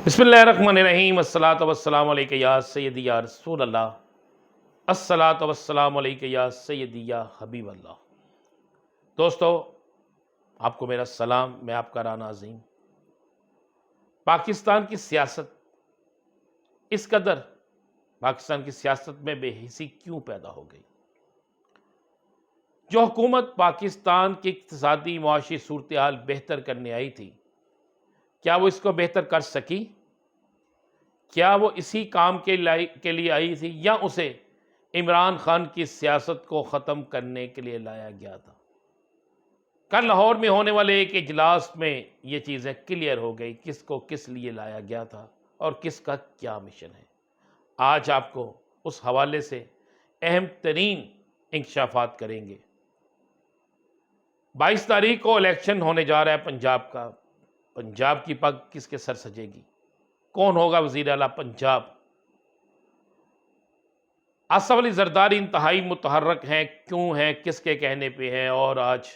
بسم اللہ الرحمن الرحیم۔ الصلاۃ والسلام علیک یا سیدی یا رسول اللہ، الصلاۃ والسلام علیک یا سیدی یا حبیب اللہ۔ دوستو، آپ کو میرا سلام، میں آپ کا رانا عظیم۔ پاکستان کی سیاست اس قدر پاکستان کی سیاست میں بے حسی کیوں پیدا ہو گئی؟ جو حکومت پاکستان کی اقتصادی معاشی صورتحال بہتر کرنے آئی تھی، کیا وہ اس کو بہتر کر سکی؟ کیا وہ اسی کام کے لیے آئی تھی یا اسے عمران خان کی سیاست کو ختم کرنے کے لیے لایا گیا تھا؟ کل لاہور میں ہونے والے ایک اجلاس میں یہ چیزیں کلیئر ہو گئی، کس کو کس لیے لایا گیا تھا اور کس کا کیا مشن ہے۔ آج آپ کو اس حوالے سے اہم ترین انکشافات کریں گے۔ 22 تاریخ کو الیکشن ہونے جا رہا ہے پنجاب کا۔ پنجاب کی پگ کس کے سر سجے گی؟ کون ہوگا وزیر اعلیٰ پنجاب؟ آصف علی زرداری انتہائی متحرک ہیں، کیوں ہیں، کس کے کہنے پہ ہیں؟ اور آج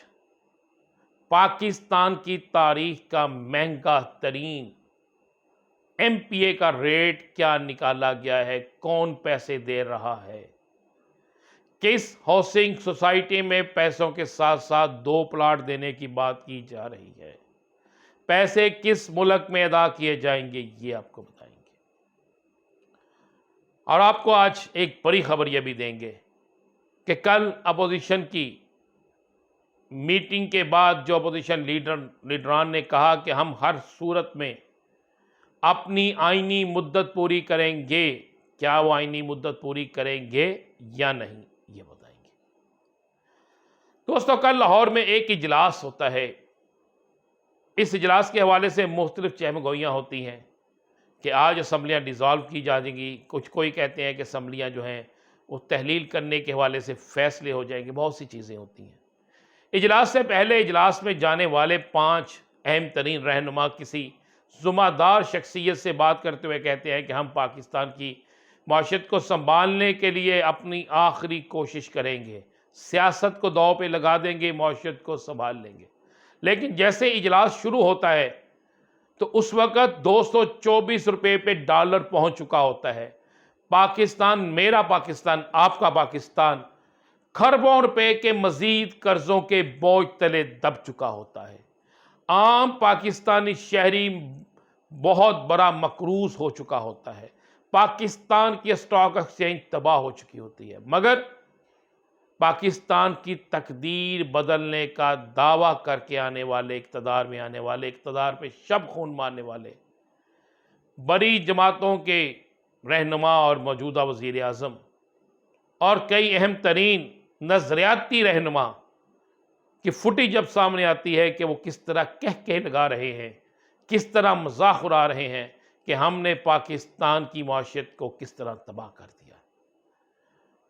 پاکستان کی تاریخ کا مہنگا ترین ایم پی اے کا ریٹ کیا نکالا گیا ہے؟ کون پیسے دے رہا ہے؟ کس ہاؤسنگ سوسائٹی میں پیسوں کے ساتھ ساتھ 2 پلاٹ دینے کی بات کی جا رہی ہے؟ پیسے کس ملک میں ادا کیے جائیں گے؟ یہ آپ کو بتائیں گے۔ اور آپ کو آج ایک بڑی خبر یہ بھی دیں گے کہ کل اپوزیشن کی میٹنگ کے بعد جو اپوزیشن لیڈران نے کہا کہ ہم ہر صورت میں اپنی آئینی مدت پوری کریں گے، کیا وہ آئینی مدت پوری کریں گے یا نہیں، یہ بتائیں گے۔ دوستو، کل لاہور میں ایک اجلاس ہوتا ہے۔ اس اجلاس کے حوالے سے مختلف چہم گوئیاں ہوتی ہیں کہ آج اسمبلیاں ڈیزالو کی جائیں گی، کوئی کہتے ہیں کہ اسمبلیاں جو ہیں وہ تحلیل کرنے کے حوالے سے فیصلے ہو جائیں گے، بہت سی چیزیں ہوتی ہیں۔ اجلاس سے پہلے اجلاس میں جانے والے 5 اہم ترین رہنما کسی ذمہ دار شخصیت سے بات کرتے ہوئے کہتے ہیں کہ ہم پاکستان کی معیشت کو سنبھالنے کے لیے اپنی آخری کوشش کریں گے، سیاست کو داؤ پہ لگا دیں گے، معیشت کو سنبھال لیں گے۔ لیکن جیسے اجلاس شروع ہوتا ہے تو اس وقت 224 روپے پہ ڈالر پہنچ چکا ہوتا ہے۔ پاکستان، میرا پاکستان، آپ کا پاکستان کھربوں روپے کے مزید قرضوں کے بوجھ تلے دب چکا ہوتا ہے۔ عام پاکستانی شہری بہت بڑا مقروض ہو چکا ہوتا ہے۔ پاکستان کی اسٹاک ایکسچینج تباہ ہو چکی ہوتی ہے، مگر پاکستان کی تقدیر بدلنے کا دعویٰ کر کے آنے والے اقتدار میں آنے والے، اقتدار پہ شب خون مارنے والے بڑی جماعتوں کے رہنما اور موجودہ وزیر اعظم اور کئی اہم ترین نظریاتی رہنما کی فوٹیج جب سامنے آتی ہے کہ وہ کس طرح کہہ لگا رہے ہیں، کس طرح مذاق اڑا رہے ہیں کہ ہم نے پاکستان کی معیشت کو کس طرح تباہ کر دیا۔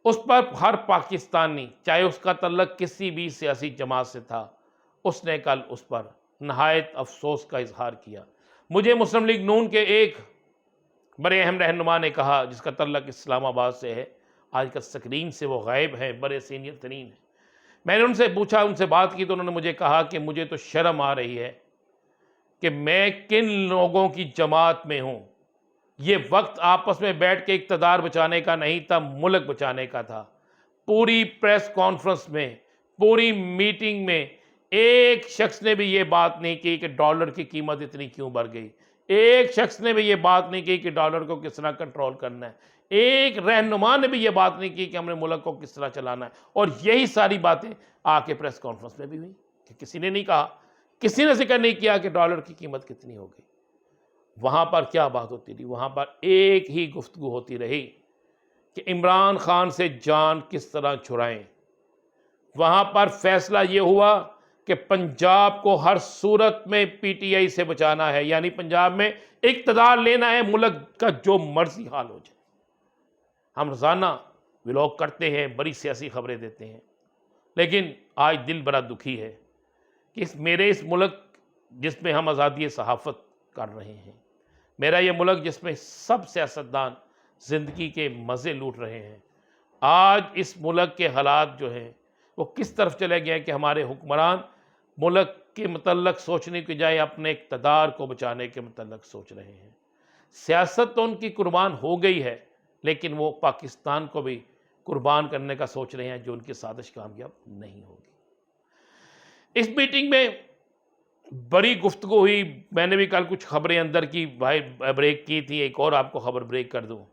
اس پر ہر پاکستانی، چاہے اس کا تعلق کسی بھی سیاسی جماعت سے تھا، اس نے کل اس پر نہایت افسوس کا اظہار کیا۔ مجھے مسلم لیگ نون کے ایک بڑے اہم رہنما نے کہا، جس کا تعلق اسلام آباد سے ہے، آج کل سکرین سے وہ غائب ہیں، بڑے سینئر ترین ہیں۔ میں نے ان سے پوچھا، ان سے بات کی تو انہوں نے مجھے کہا کہ مجھے تو شرم آ رہی ہے کہ میں کن لوگوں کی جماعت میں ہوں۔ یہ وقت آپس میں بیٹھ کے اقتدار بچانے کا نہیں تھا، ملک بچانے کا تھا۔ پوری پریس کانفرنس میں، پوری میٹنگ میں ایک شخص نے بھی یہ بات نہیں کی کہ ڈالر کی قیمت اتنی کیوں بڑھ گئی۔ ایک شخص نے بھی یہ بات نہیں کی کہ ڈالر کو کس طرح کنٹرول کرنا ہے۔ ایک رہنما نے بھی یہ بات نہیں کی کہ ہم نے ملک کو کس طرح چلانا ہے۔ اور یہی ساری باتیں آ کے پریس کانفرنس میں بھی ہوئی کہ کسی نے نہیں کہا، کسی نے ذکر نہیں کیا کہ ڈالر کی قیمت کتنی ہو گئی۔ وہاں پر کیا بات ہوتی رہی؟ وہاں پر ایک ہی گفتگو ہوتی رہی کہ عمران خان سے جان کس طرح چھڑائیں۔ وہاں پر فیصلہ یہ ہوا کہ پنجاب کو ہر صورت میں پی ٹی آئی سے بچانا ہے، یعنی پنجاب میں اقتدار لینا ہے، ملک کا جو مرضی حال ہو جائے۔ ہم روزانہ ولاگ کرتے ہیں، بڑی سیاسی خبریں دیتے ہیں، لیکن آج دل بڑا دکھی ہے کہ میرے اس ملک جس میں ہم آزادی صحافت کر رہے ہیں، میرا یہ ملک جس میں سب سیاستدان زندگی کے مزے لوٹ رہے ہیں، آج اس ملک کے حالات جو ہیں وہ کس طرف چلے گئے کہ ہمارے حکمران ملک کے متعلق سوچنے کی جائے اپنے اقتدار کو بچانے کے متعلق سوچ رہے ہیں۔ سیاست تو ان کی قربان ہو گئی ہے، لیکن وہ پاکستان کو بھی قربان کرنے کا سوچ رہے ہیں، جو ان کی سازش کامیاب نہیں ہوگی۔ اس میٹنگ میں بڑی گفتگو ہوئی، میں نے بھی کل کچھ خبریں اندر کی بھائی بریک کی تھی، ایک اور آپ کو خبر بریک کر دوں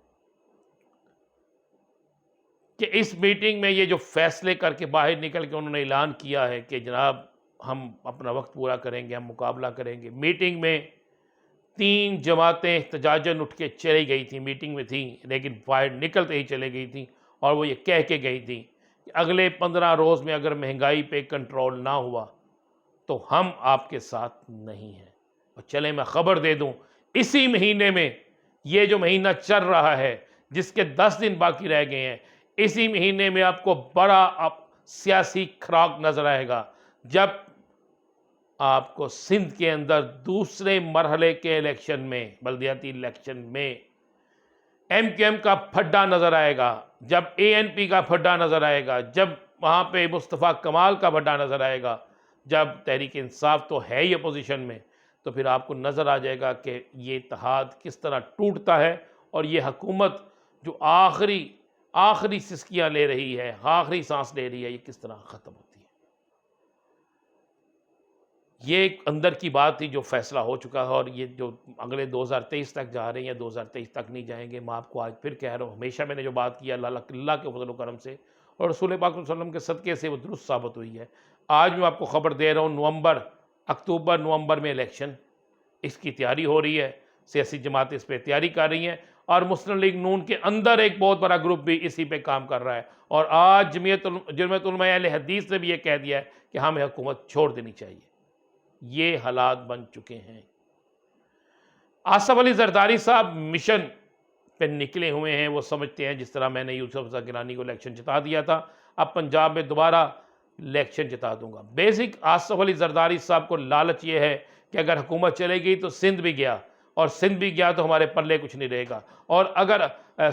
کہ اس میٹنگ میں یہ جو فیصلے کر کے باہر نکل کے انہوں نے اعلان کیا ہے کہ جناب ہم اپنا وقت پورا کریں گے، ہم مقابلہ کریں گے۔ میٹنگ میں 3 جماعتیں احتجاجاً اٹھ کے چلی گئی تھیں، میٹنگ میں تھیں لیکن باہر نکلتے ہی چلے گئی تھیں، اور وہ یہ کہہ کے گئی تھیں کہ اگلے 15 روز میں اگر مہنگائی پہ کنٹرول نہ ہوا تو ہم آپ کے ساتھ نہیں ہیں۔ اور چلیں میں خبر دے دوں، اسی مہینے میں، یہ جو مہینہ چل رہا ہے جس کے 10 دن باقی رہ گئے ہیں، اسی مہینے میں آپ کو بڑا سیاسی کھراک نظر آئے گا، جب آپ کو سندھ کے اندر دوسرے مرحلے کے الیکشن میں، بلدیاتی الیکشن میں، ایم کیو ایم کا پھڈا نظر آئے گا، جب اے این پی کا پھڈا نظر آئے گا، جب وہاں پہ مصطفیٰ کمال کا پھڈا نظر آئے گا، جب تحریک انصاف تو ہے ہی اپوزیشن میں، تو پھر آپ کو نظر آ جائے گا کہ یہ اتحاد کس طرح ٹوٹتا ہے، اور یہ حکومت جو آخری سسکیاں لے رہی ہے، آخری سانس لے رہی ہے، یہ کس طرح ختم ہوتی ہے۔ یہ ایک اندر کی بات تھی جو فیصلہ ہو چکا ہے، اور یہ جو اگلے 2023 تک جا رہے ہیں یا 2023 تک نہیں جائیں گے، میں آپ کو آج پھر کہہ رہا ہوں، ہمیشہ میں نے جو بات کی اللہ کے فضل و کرم سے اور رسول پاک صلی اللہ علیہ وسلم کے صدقے سے وہ درست ثابت ہوئی ہے۔ آج میں آپ کو خبر دے رہا ہوں، اکتوبر نومبر میں الیکشن، اس کی تیاری ہو رہی ہے، سیاسی جماعتیں اس پہ تیاری کر رہی ہیں، اور مسلم لیگ نون کے اندر ایک بہت بڑا گروپ بھی اسی پہ کام کر رہا ہے، اور آج جمعیت علماء اہل حدیث نے بھی یہ کہہ دیا ہے کہ ہمیں حکومت چھوڑ دینی چاہیے۔ یہ حالات بن چکے ہیں۔ آصف علی زرداری صاحب مشن پہ نکلے ہوئے ہیں، وہ سمجھتے ہیں جس طرح میں نے یوسف رضا گیلانی کو الیکشن جتا دیا تھا، اب پنجاب میں دوبارہ الیکشن جتا دوں گا۔ بیسک آصف علی زرداری صاحب کو لالچ یہ ہے کہ اگر حکومت چلے گئی تو سندھ بھی گیا، اور سندھ بھی گیا تو ہمارے پلے کچھ نہیں رہے گا، اور اگر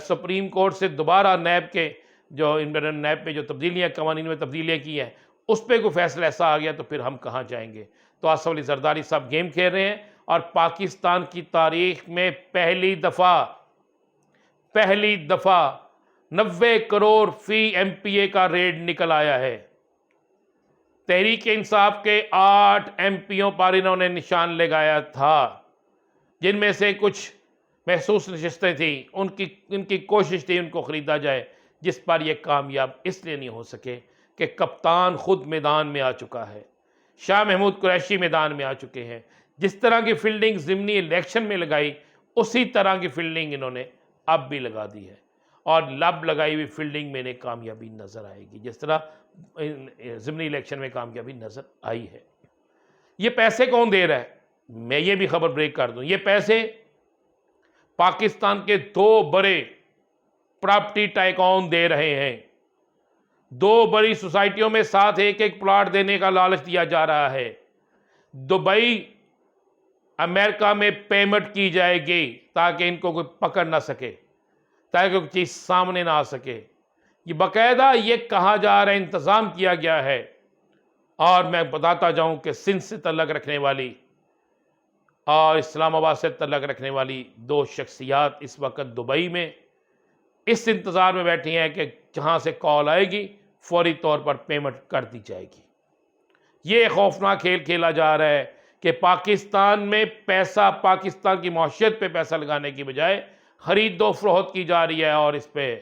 سپریم کورٹ سے دوبارہ نیب کے جو نیب میں جو تبدیلیاں، قوانین میں تبدیلیاں کی ہیں، اس پہ کوئی فیصلہ ایسا آ گیا تو پھر ہم کہاں جائیں گے؟ تو آصف علی زرداری صاحب گیم کھیل رہے ہیں، اور پاکستان کی تاریخ میں پہلی دفعہ 90 کروڑ فی ایم پی اے کا ریٹ نکل آیا ہے۔ تحریک انصاف کے 8 ایم پیوں پر انہوں نے نشان لگایا تھا، جن میں سے کچھ محسوس نشستیں تھیں، ان کی کوشش تھی ان کو خریدا جائے، جس پر یہ کامیاب اس لیے نہیں ہو سکے کہ کپتان خود میدان میں آ چکا ہے، شاہ محمود قریشی میدان میں آ چکے ہیں۔ جس طرح کی فیلڈنگ ضمنی الیکشن میں لگائی، اسی طرح کی فیلڈنگ انہوں نے اب بھی لگا دی ہے، اور لب لگائی ہوئی فیلڈنگ میں انہیں کامیابی نظر آئے گی، جس طرح ضمنی الیکشن میں کامیابی نظر آئی ہے۔ یہ پیسے کون دے رہا ہے؟ میں یہ بھی خبر بریک کر دوں، یہ پیسے پاکستان کے 2 بڑے پراپرٹی ٹائکون دے رہے ہیں۔ 2 بڑی سوسائٹیوں میں ساتھ ایک پلاٹ دینے کا لالچ دیا جا رہا ہے۔ دبئی امریکہ میں پیمنٹ کی جائے گی تاکہ ان کو کوئی پکڑ نہ سکے، تاکہ کوئی چیز سامنے نہ آ سکے۔ یہ باقاعدہ یہ کہا جا رہا ہے، انتظام کیا گیا ہے، اور میں بتاتا جاؤں کہ سندھ سے تعلق رکھنے والی اور اسلام آباد سے تعلق رکھنے والی 2 شخصیات اس وقت دبئی میں اس انتظار میں بیٹھی ہیں کہ جہاں سے کال آئے گی فوری طور پر پیمنٹ کر دی جائے گی۔ یہ خوفناک کھیل کھیلا جا رہا ہے کہ پاکستان میں پیسہ، پاکستان کی معیشت پہ پیسہ لگانے کی بجائے خرید و فروخت کی جا رہی ہے، اور اس پہ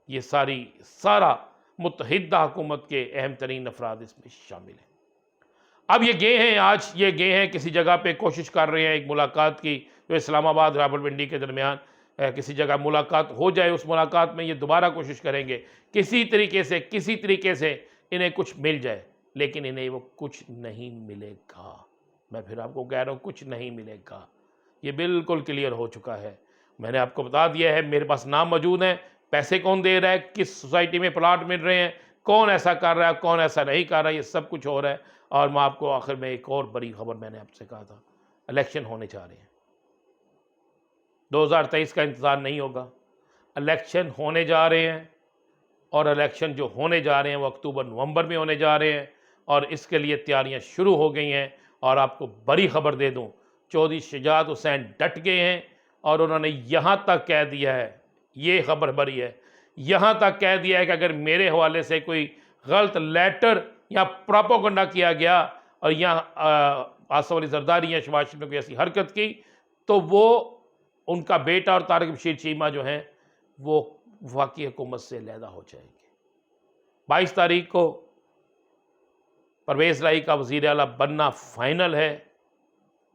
یہ سارا متحدہ حکومت کے اہم ترین افراد اس میں شامل ہیں۔ اب یہ گئے ہیں کسی جگہ پہ، کوشش کر رہے ہیں ایک ملاقات کی، جو اسلام آباد راولپنڈی کے درمیان کسی جگہ ملاقات ہو جائے، اس ملاقات میں یہ دوبارہ کوشش کریں گے کسی طریقے سے انہیں کچھ مل جائے، لیکن انہیں وہ کچھ نہیں ملے گا۔ میں پھر آپ کو کہہ رہا ہوں، کچھ نہیں ملے گا، یہ بالکل کلیئر ہو چکا ہے۔ میں نے آپ کو بتا دیا ہے، میرے پاس نام موجود ہیں، پیسے کون دے رہا ہے، کس سوسائٹی میں پلاٹ مل رہے ہیں، کون ایسا کر رہا ہے، کون ایسا نہیں کر رہا ہے، یہ سب کچھ ہو رہا ہے۔ اور میں آپ کو آخر میں ایک اور بڑی خبر میں نے آپ سے کہا تھا، الیکشن ہونے جا رہے ہیں۔ 2023 کا انتظار نہیں ہوگا، الیکشن ہونے جا رہے ہیں، اور الیکشن جو ہونے جا رہے ہیں وہ اکتوبر نومبر میں ہونے جا رہے ہیں، اور اس کے لیے تیاریاں شروع ہو گئی ہیں۔ اور آپ کو بڑی خبر دے دوں، چودھری شجاعت حسین ڈٹ گئے ہیں، اور انہوں نے یہاں تک کہہ دیا ہے، یہ خبر بری ہے، یہاں تک کہہ دیا ہے کہ اگر میرے حوالے سے کوئی غلط لیٹر یا پروپیگنڈا کیا گیا اور یہاں آصف علی زرداری یا شہباز شریف نے کوئی ایسی حرکت کی تو وہ ان کا بیٹا اور طارق بشیر چیمہ جو ہیں وہ وفاقی حکومت سے علیحدہ ہو جائیں گے۔ 22 تاریخ کو پرویز الہی کا وزیر اعلیٰ بننا فائنل ہے۔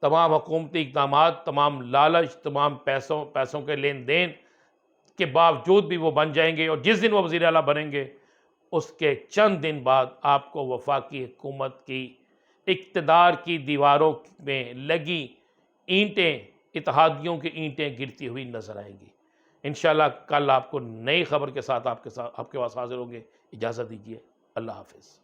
تمام حکومتی اقدامات، تمام لالچ، تمام پیسوں کے لین دین کے باوجود بھی وہ بن جائیں گے، اور جس دن وہ وزیر اعلیٰ بنیں گے اس کے چند دن بعد آپ کو وفاقی حکومت کی اقتدار کی دیواروں میں لگی اینٹیں، اتحادیوں کی اینٹیں گرتی ہوئی نظر آئیں گی۔ انشاءاللہ کل آپ کو نئی خبر کے ساتھ آپ کے پاس حاضر ہوں گے۔ اجازت دیجیے، اللہ حافظ۔